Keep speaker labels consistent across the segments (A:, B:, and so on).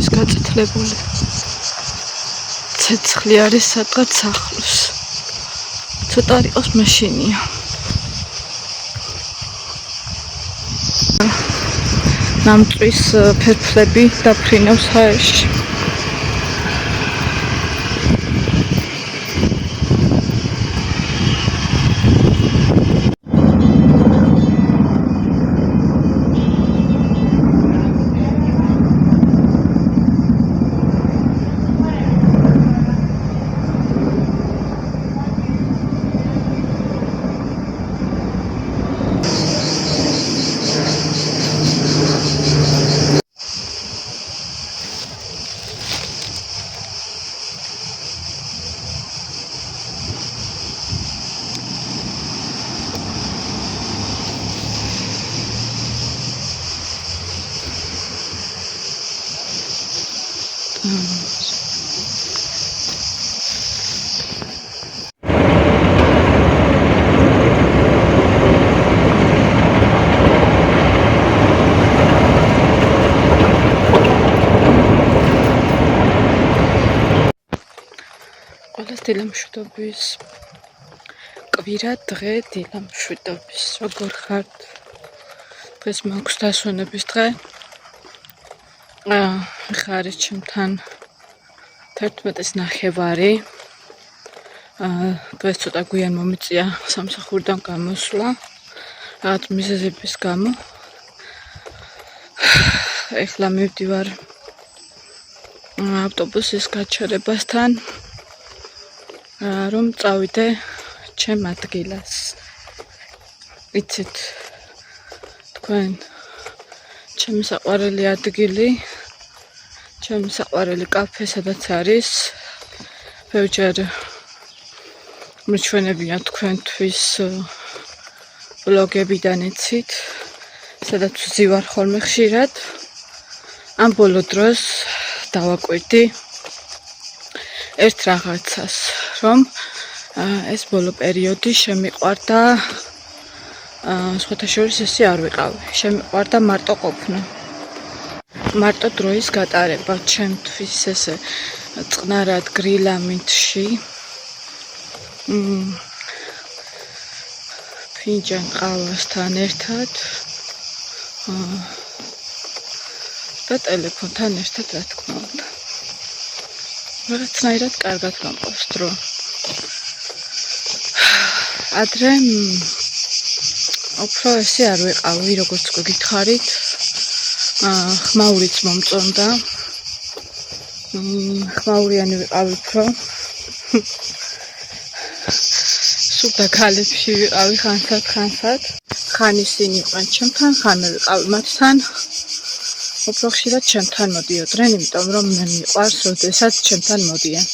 A: არის გაწითლებული. ცეცხლი არის სადღაც ახლოს. ცოტა იყოს მაშინია. ნამტვრის ფერფლები დაფრინავს ჰაერში. დილამშვიდობის კვირა დღე დილამშვიდობის როგორ ხართ? დღეს მაქვს დასვენების დღე. ხა არის ჩემთან 11:09. დღეს ცოტა გვიან მომიწია სამსახურიდან გამოსვლა რაღაც მიზეზების გამო. ეხლა მივდივარ ავტობუსის გაჩერებასთან რომ წავიდე ჩემ ადგილას. იცით თქვენ ჩემი საყვარელი ადგილი, ჩემი საყვარელი კაფე სადაც არის. ბევრჯერ მრჩვენებია თქვენთვის ბლოგებიდან იცით, სადაც ვზივარ ხოლმე ხშირად. ამ ბოლო დროს დავაკვირდი ერთ რაღაცას, რომ ეს ბოლო პერიოდი შემიყვარდა სხვათა შორის ესე არ ვიყავი. შემიყვარდა მარტო ყოფნა. მარტო დროის გატარება ჩემთვის ესე წყნარად გრილამინტში. ფინჯან ყავასთან ერთად და ტელეფონთან ერთად, რა თქმა უნდა. რაღაცნაირად კარგად მომყავს დრო. ადრე უფრო ესე არ ვიყავი, როგორც გითხარით. ხმაურიც მომწონდა. ხმაურიანი ვიყავი უფრო. სუპა ქალებში ვიყავი ხანსად. ხან ისინი იყვნენ ჩემთან, ხან მე ვიყავი მათთან. უფრო ხშირად ჩემთან მოდიოდნენ, იმიტომ რომ მე მიყვარს, როდესაც ჩემთან მოდიან.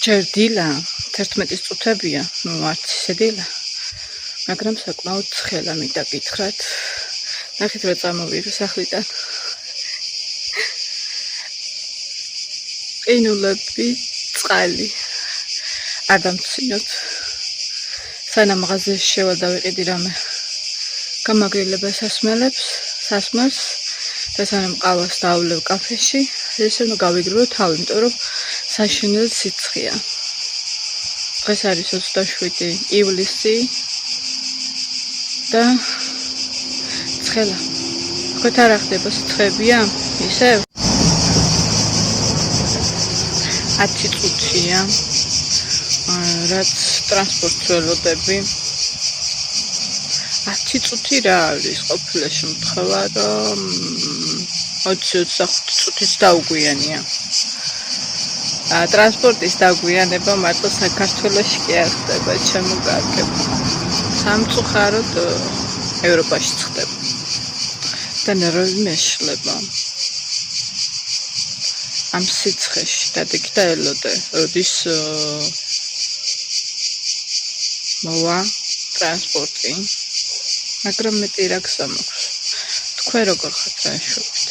A: ჯერ დილა 11 წუთებია, არც ისე დილა, მაგრამ საკმაოდ ცხელა მინდა გითხრათ. ნახეთ რა წამოვირო სახლიდან. ყინულები, წყალი. არ დამცინოთ. სანამ მაღაზიაში შევალ დავიყიდი რამე. გამაგრილება სასმელს. და სანამ ყავას დავვლევ კაფეში, ესე უნდა გავიგრძელო თავი, იმიტომ რომ საშინელი სიცხეა. დღეს არის 27 ივლისი და ცხელა. თქვენ არ ახდება სიცხეებია? ისევ 10 წუთია. რაც ტრანსპორტს ველოდები. 10 წუთი რა არის? ყოფილა შემთხვევა, რომ 20-25 წუთიც დაუგვიანია. ტრანსპორტის დაგვიანება მარტო საქართველოში კი არ ხდება, შემოგარგებ. სამწუხაროდ ევროპაში ხდება. და ნერვები მეშლება. ამ სიცხეში დადექი და ელოდე, როდის მოვა ტრანსპორტი. მაგრამ მეტი რა გზამოქვს. თქვენ როგორ ხართ რაიშობით?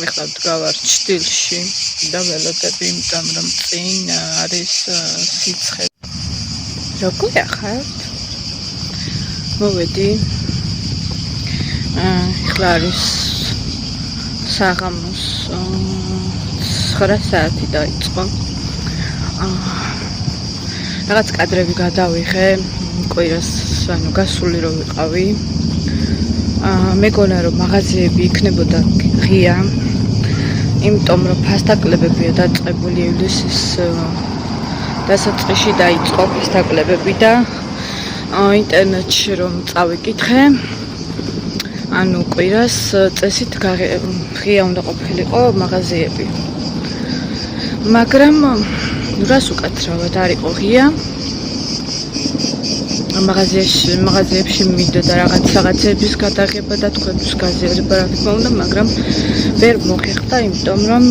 A: ეხლა ვდგავარ ჭდილში და ველოდები, იმიტომ რომ წინ არის სიცხე. როგორ ხართ? მოვედი. ეხლა არის საღამოს 9 საათი დაიწყო. რაღაც კადრები გადავიღე, კვირას ანუ გასული რო ვიყავი. მეგონა რომ მაღაზიები იქნებოდა ღია, იმიტომ რომ ფასტაკლებებია დაწყებული ივლისის დასაწყისში დაიწყო ფასტაკლებები და ინტერნეტში რომ წავიკითხე, ანუ კვირას წესით ღია უნდა ყოფილიყო მაღაზიები. მაგრამ რას უკაცრავად არ იყო ღია. მაღაზიებში მინდოდა რაღაცების გადაღება და თქვენთვის გაზიარება რა თქმა უნდა, მაგრამ ვერ მოხერხდა, იმიტომ რომ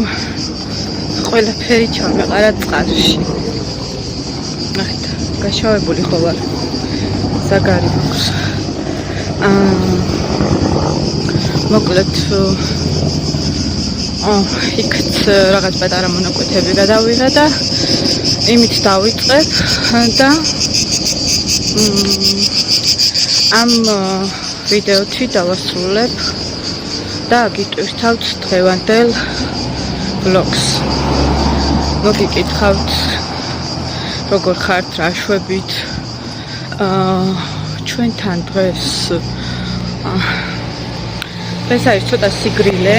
A: ყველაფერი ჩამეყარა წყალში. ნახეთ, გაშავებული ხო ვარ. ზაგარი მაქვს. მოკლედ იქაც რაღაც პატარა მონაკვეთები გადავიღე და იმით დავიწყებ და ამ ვიდეოთი დავასრულებ და გიტვირთავთ დღევანდელ ვლოგს. მოგიკითხავთ როგორ ხართ, რა შვებით. ჩვენთან დღეს არის ცოტა სიგრილე.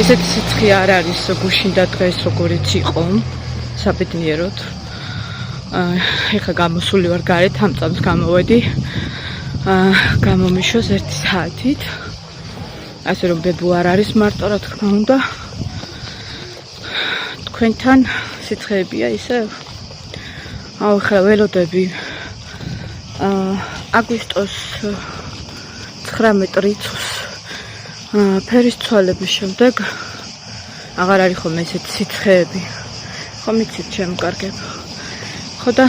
A: ისეთი სიცხე არ არის გუშინდა დღეს როგორიც იყო საბედნიეროდ. ეხლა გამოსული ვარ გარეთ, ამ წამს გამოვედი. გამომიშოს 1 საათით. ასე რომ ბებუ არ არის მარტო, რა თქმა უნდა. თქვენთან სიცხეებია ისე. ახლა ველოდები აგვისტოს 19 რიცხვს ფერის ცვალების შემდეგ აღარ არის ხოლმე ესეთი სიცხეები. ხომ იცით შემკარგებ. ხო და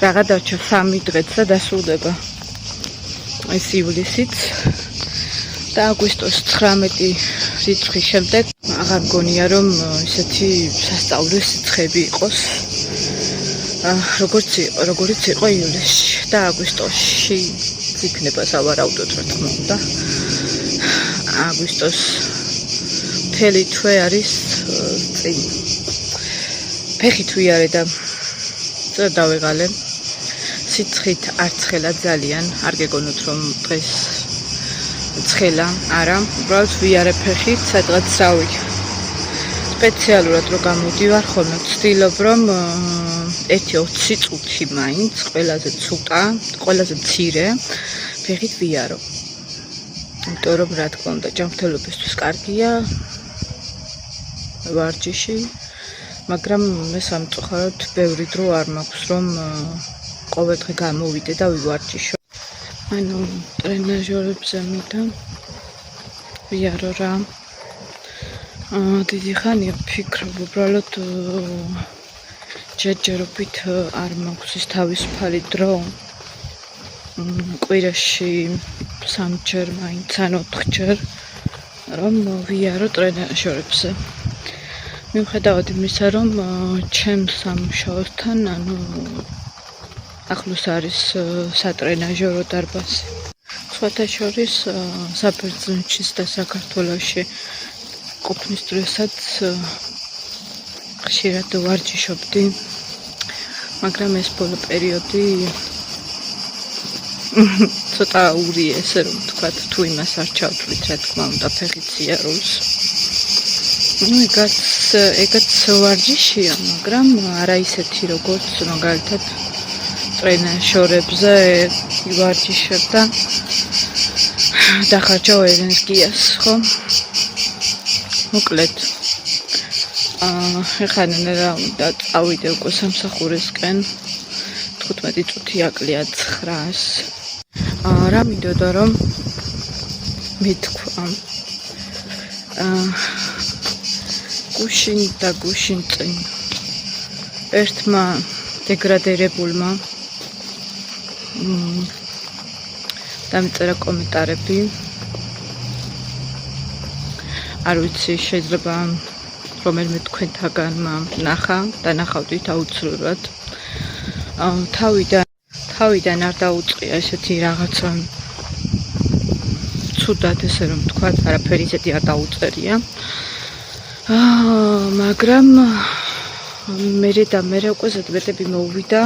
A: რაღა დარჩა 3 დღეც და დასრულდება ეს ივლისიც და აგვისტოს 19 რიცხვის შემდეგ აღარ მგონია რომ ესეთი სასწაულო სიცხეები იყოს როგორც იყო ივლისში და აგვისტოში იქნება სავარაუდოდ რა თქმა უნდა. აგვისტოს მთელი თვე არის წინ. ფეხით ვიარე და დავეღალე. სიცხით არ ცხელა ძალიან, არ გეგონოთ რომ დღეს ცხელა, არა, უბრალოდ ვიარე ფეხით, სადღაც რავი. სპეციალურად რო გამოდივარ ხოლმე, ვცდილობ რომ 1-20 წუთი მაინც ყველაზე ცოტა, ყველაზე მცირე ფეხით ვიარო. იმიტომ რომ რა თქმა უნდა ჯანმრთელობისთვის კარგია ვარჯიში, მაგრამ მე სამწუხაროდ ბევრი დრო არ მაქვს რომ ყოველდღე გამოვიდე და ვივარჯიშო. ანუ ტრენაჟერებზე მინდა ვიარო რა. დიდი ხანია ვფიქრობ, უბრალოდ ჯერჯერობით არ მაქვს ის თავისუფალი დრო. კვირაში 3-ჯერ მაინც ან 4-ჯერ რომ ვიარო ტრენაჟერებზე. მიუხედავად იმისა, რომ ჩემს სამუშაოსთან, ანუ ახლოს არის სატრენაჟერო დარბაზი. სხვათა შორის საბერძნეთში და საქართველოში ყოფნის დროსაც ხშირად ვარჯიშობდი, მაგრამ ეს ბოლო პერიოდი ცოტა ურია, ესე რომ ვთქვათ, თუ იმას არ ჩავთვლით, რა თქმა უნდა, ფეხით სიარულს. ეგაც ვარჯიშია, მაგრამ არა ისეთი როგორც მაგალითად ტრენაჟერებზე ვარჯიშობ და დახარჯავ ენერგიას, ხო? მოკლედ ეხლა რა უნდა წავიდე უკვე სამსახურისკენ. 15 წუთი აკლია 9-ს. რა მინდოდა რომ მეთქვა. გუშინ და გუშინ წინ ერთმა დეგრადირებულმა დამწერა კომენტარები. არ ვიცი, შეიძლება რომელიმე თქვენთაგანმა ნახა და ნახავდით აუცილებლად. თავიდან არ დაუწყია ესეთი რაღაცა ცუდად ესე რომ თქვა, არაფერი ისეთი არ დაუწერია. მაგრამ მე უკვე ზედმეტები მოვიდა.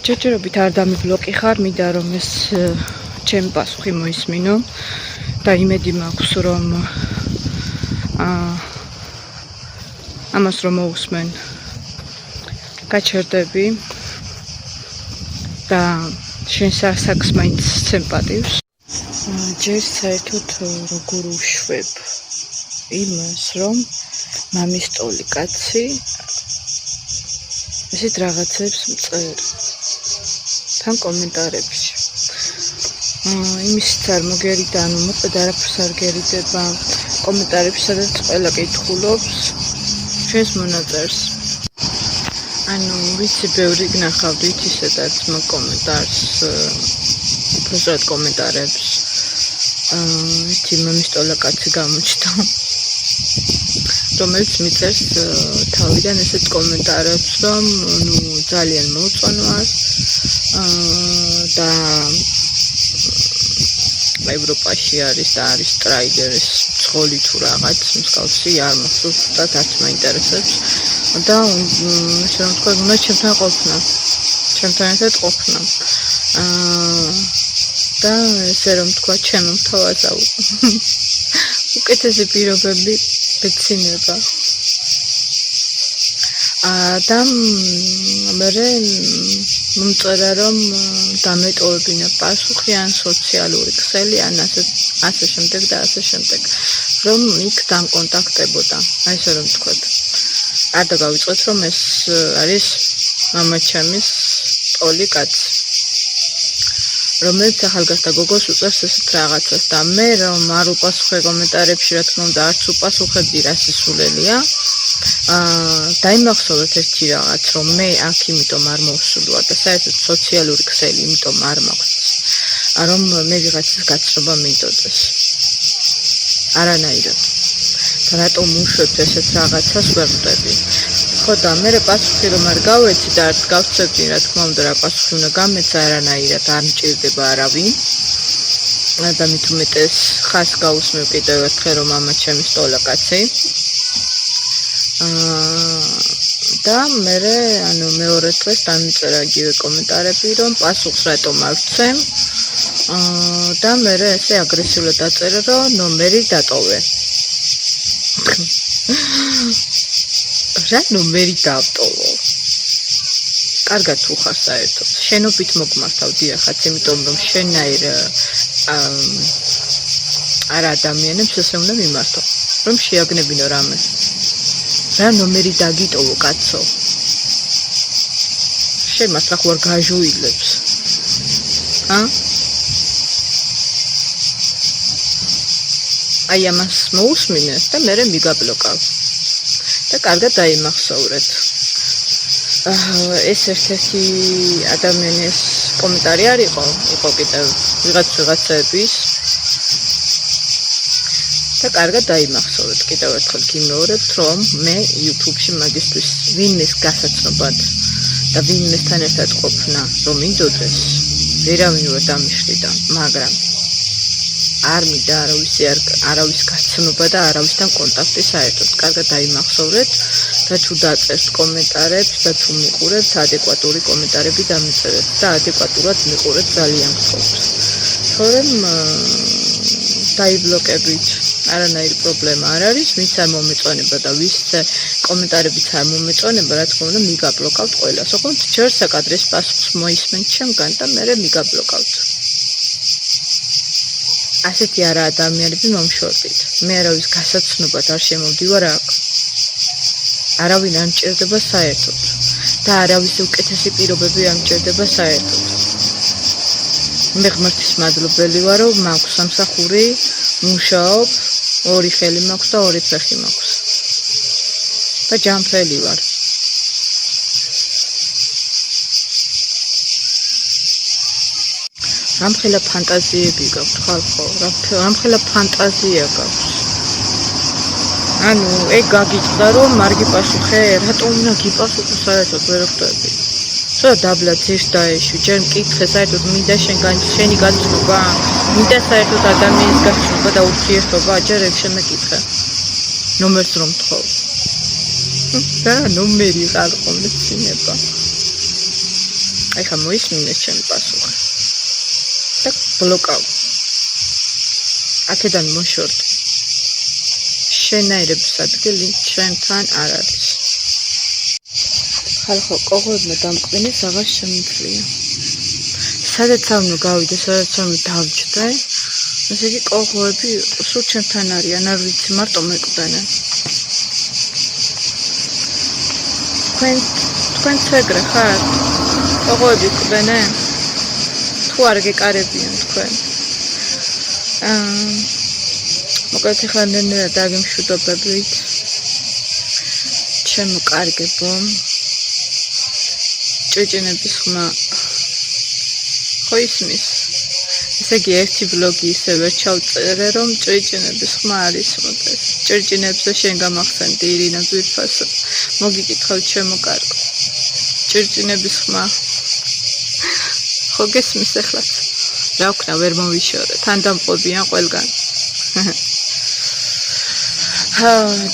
A: ჯერჯერობით არ დამიბლოკი ხარ, მინდა რომ ეს ჩემი პასუხი მოისმინო და იმედი მაქვს რომ ამას რომ მოусმენ. გაჩერდები და შენ საქმეს მაინც სიმპათიებს. ჯერ საერთოდ როგორ უშვებ იმას რომ მამის ტოლი კაცი ესეთ რაღაცებს მწერ თან კომენტარებში. იმისით არ მოგერიდა, ანუ მოკლედ არაფერს არ გერიდება კომენტარებში, სადაც ყველა კითხულობს ჩვენს მონაწერს. ანუ ვიცი, ბევრი გნახავდით ისედაც კომენტარს, უბრალოდ კომენტარებს. ერთი მამის ტოლა კაცი გამოჩნდა, რომელიც მიწერს თავიდან ესეთ კომენტარებს, რომ ძალიან მოუწონვას და ევროპაში არის და არის ტრაილერის ძღოლი თუ რაღაც მსგავსი არ მახსოვს და რაც მაინტერესებს და ესე რომ თქვა უნდა ჩემთან ყოფნა ჩემთან ერთად ყოფნა და ესე რომ თქვა ჩემო თავაზა უკეთესი პირობები ბეცინება და მე მომწერა რომ დამეტოვებინა პასუხი ან სოციალური ქსელი ან ასე შემდეგ და ასე შემდეგ რომ იქ დამკონტაქტებოდა აი ესე რომ თქვათ არ დაგავიწყოთ რომ ეს არის მამაჩემის ტოლი კაცი რომელიც ახალგაზრდა გოგოს უწევს ესეთ რაღაცას და მე რომ არ უპასუხე კომენტარებში რა თქმა უნდა არც უპასუხებდი რა სისულელია დაიმახსოვრეთ ერთი რაღაც რომ მე აქ იმიტომ არ მოვსულვარ და საერთოდ სოციალური ქსელი იმიტომ არ მაქვს რომ მე ვიღაცის გაცნობა მინდოდეს არანაირად და რატომ უშვებ ესეთ რაღაცას ვერ ხვდები ხო და მე პასუხი რომ არ გავეცი და არც გავცებდი რა თქმა უნდა რა პასუხი უნდა გამეცა არანაირად არ მჭირდება არავინ და მით უმეტეს ხას გაუსმევ კიდევ ერთხელ რომ მამაჩემის ტოლა კაცი და მე ანუ მეორე დღეს დამიწერა იგივე კომენტარები რომ პასუხს რატომ არ ვცემ და მე ესე აგრესიულად დაწერა რომ ნომერი დატოვე რა ნომერი დავტოვო კარგად თუ ხარ საერთოდ შენობით მოგმართავ დიახაც იმიტომ რომ შენაირ არა ადამიანებს ესე უნდა მიმართო რომ შეაგნებინო რამე რა ნომერი დაგიტოვო კაცო შენ მას რა ხوار გაჟუილებს აი ამას მოусმინე და მე მიგაბლოკავ და კარგად დაიმახსოვრეთ ეს ერთ-ერთი ადამიანის კომენტარი არ იყო კიდევ ვიღაცების და კარგად დაიმახსოვრეთ კიდევ ერთხელ გიმეორებთ რომ მე YouTube-ში მაგისტრის ვინმეს გასაცნობად და ვინმესთან ერთად ყოფნა რომ მინდოდეს ვერავინ ვერ დამიშლიდა მაგრამ არ მინდა არავის გაცნობა და არავისთან კონტაქტი საერთოდ კარგად დაიმახსოვრეთ და თუ დაწერთ კომენტარებს და თუ მიყურებთ ადეკვატური კომენტარები დამიწერეთ და ადეკვატურად მიყურეთ ძალიან გთხოვთ თორემ დაიბლოკებით არანაირი პრობლემა არ არის ვინც არ მომეწონება და ვის კომენტარებიც არ მომეწონება რა თქმა უნდა მიგაბლოკავთ ყველას ოღონდ ჯერ საკადრის პასუხს მოისმენთ ჩემგან და მე მიგაბლოკავთ ასეთი არა ადამიანები მომშორდით მე არავის გასაცნობად არ შემოვდივარ აქ არავინ არ მჭირდება საერთოდ და არავის უკეთესი პირობები არ მჭირდება საერთოდ მე ღმერთის მადლობელი ვარ რომ მაქვს სამსახური მუშაობ ორი ხელი მაქვს და ორი ფეხი მაქვს და ჯანმრთელი ვარ რამხელა ფანტაზიები გაქვს ხალხო რამხელა ფანტაზია გაქვს ანუ ეგ გაგიწყდა რომ არ გიპასუხე რატომ უნდა გიპასუხო საერთოდ ვერ ხვდები სულ დაბლად ძირს დაეშვი, ჯერ მკითხე საერთოდ მინდა შენი გაცნობა, მინდა საერთოდ ადამიანის გაცნობა და ურთიერთობა, ჯერ ეგ შემეკითხე. ნომერს რომ თხოვ. და ნომერი ყალყო მეცინება. აი ხა მოისმინეს ჩემი პასუხი. და ბლოკავ. აქედან მოშორდი. შენაირების ადგილი ჩემთან არ არის. ხალხო ყოღოებმა დამკვინეს აღარ შემიძლია. სადაც ამნო გავიდე, სადაც ამნო დავჭდე, ესე იგი ყოღოები სულ ჩემთან არიან, არ ვიცი, მარტო მეკვდენენ. თქვენ ცეგრე ხართ? ყოღოები კვდენენ? თუ არ გეკარებიან თქვენ? მოკლედ ხა ნენერად დაგემშვიდობებით. ჩემო კარგებო. ჭეჭენების ხმა ხო ისმის? ესე იგი ერთი ბლოგი ისე ვერ ჩავწერე, რომ ჭეჭენების ხმა არის მოდეს. ჭეჭენებზე შენ გამახსენდი ირინა ძვირფასო. მოგიკითხავ ჩემო კარგო. ჭეჭენების ხმა ხო გესმის ახლაც? რა ვქნა ვერ მოვიშორე, თან დამყობიან ყველგან.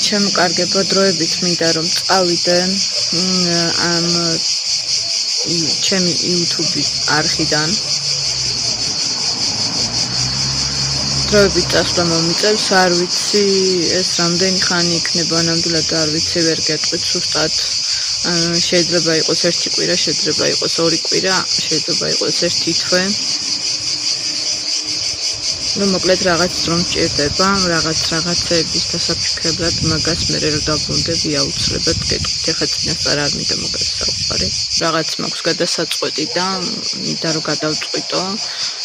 A: ჩემო კარგებო, დროებით მინდა რომ წავიდე ამ ჩემი YouTube არხიდან. დროებით წასვლა მომიწევს, არ ვიცი ეს რამდენი ხანი იქნება, ნამდვილად არ ვიცი, ვერ გეტყვით ზუსტად. შეიძლება იყოს ერთი კვირა, შეიძლება იყოს ორი კვირა, შეიძლება იყოს ერთი თვე. ну მოკლედ რაღაც რომ ჭირდება, რაღაცების დასაფიქრებლად, მაგას მე რო დავბრუნდები აუცილებლად გეტყვით. ეხლა წინასწარ არ მინდა მოკლედ საუბარი. რაღაც მაქვს გადასაწყვეტი და მინდა რომ გადავწყვიტო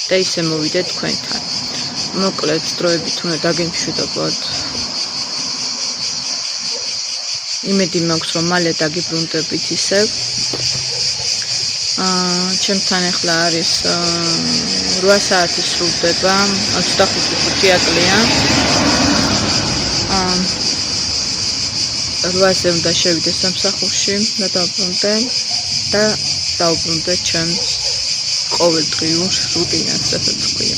A: და ისე მოვიდე თქვენთან. მოკლედ დროებით უნდა დაგემშვიდობოთ. იმედი მაქვს რომ მალე დაგიბრუნდებით ისევ. ჩემთან ახლა არის 8 საათი სრულდება, 25 აკლია. 8-ზე უნდა შევიდე სამსახურში და დავბრუნდე და დავბრუნდე ჩემს ყოველდღიურ რუტინას, რასაც ვქვია.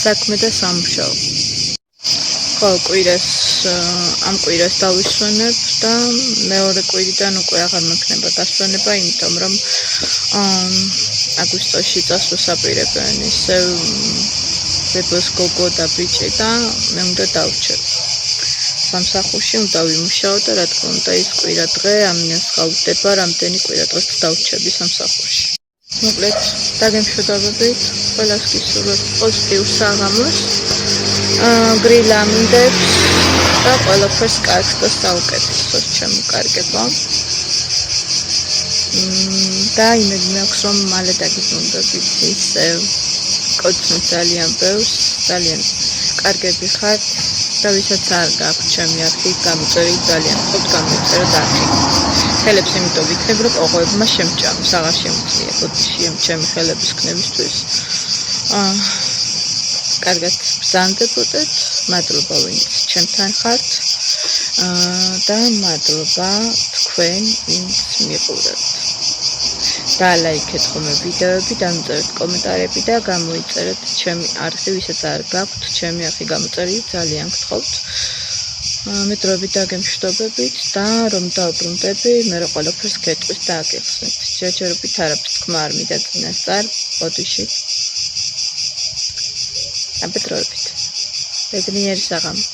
A: საქმე და სამუშაო. ხო, ამ კვირას დავისვენებ და მეორე კვირიდან უკვე აღარ მექნება დასვენება, იმიტომ რომ აგვისტოში წასვლას აპირებენ ისევ ბებოს გოგო და ბიჭი და მე უნდა დავრჩებ. სამსახურში უნდა ვიმუშაო და რა თქმა უნდა ის კვირა დღე ამინას გავდება, რამდენი კვირა დღეს დავრჩები სამსახურში. მოკლედ დაგემშვიდობებით, ყველას გისურვებთ პოზიტიურ საღამოს. გრილა მინდებს და ყველაფერს კარგს და საუკეთესოს ჩემო კარგებო. და იმედი მაქვს რომ მალე დაგიბრუნდებით ისევ. კოცნით ძალიან ბევრს, ძალიან კარგები ხართ და ვისაც არ გაქვთ ჩემი არხი გამოწერილი, ძალიან ხობთ გამოიწეროთ არხი. ხელებს იმიტომ ვიქნებ რომ ყოღოებმა შემჭამს, აღარ შემიძლია ბოდიში ჩემი ხელების ქნებისთვის. კარგად ბრძანდებოდეთ, მადლობა ვინც ჩემთან ხართ და მადლობა თქვენ ვინც მიყურებთ. დალაიქეთ ხოლმე ვიდეოები, დამწერეთ კომენტარები და გამოიწერეთ ჩემი არხი, ვისაც არ გაქვთ ჩემი არხი გამოწერილი, ძალიან გთხოვთ. მე დროებით დაგემშვიდობებით და რომ დავბრუნდები, მე რო ყველაფერს გეტყვით და აგიხსნით. ჯერჯერობით არაფერს თქმა არ მინდა წინასწარ ბოდიში. აბედროებით. ბედნიერი საღამო.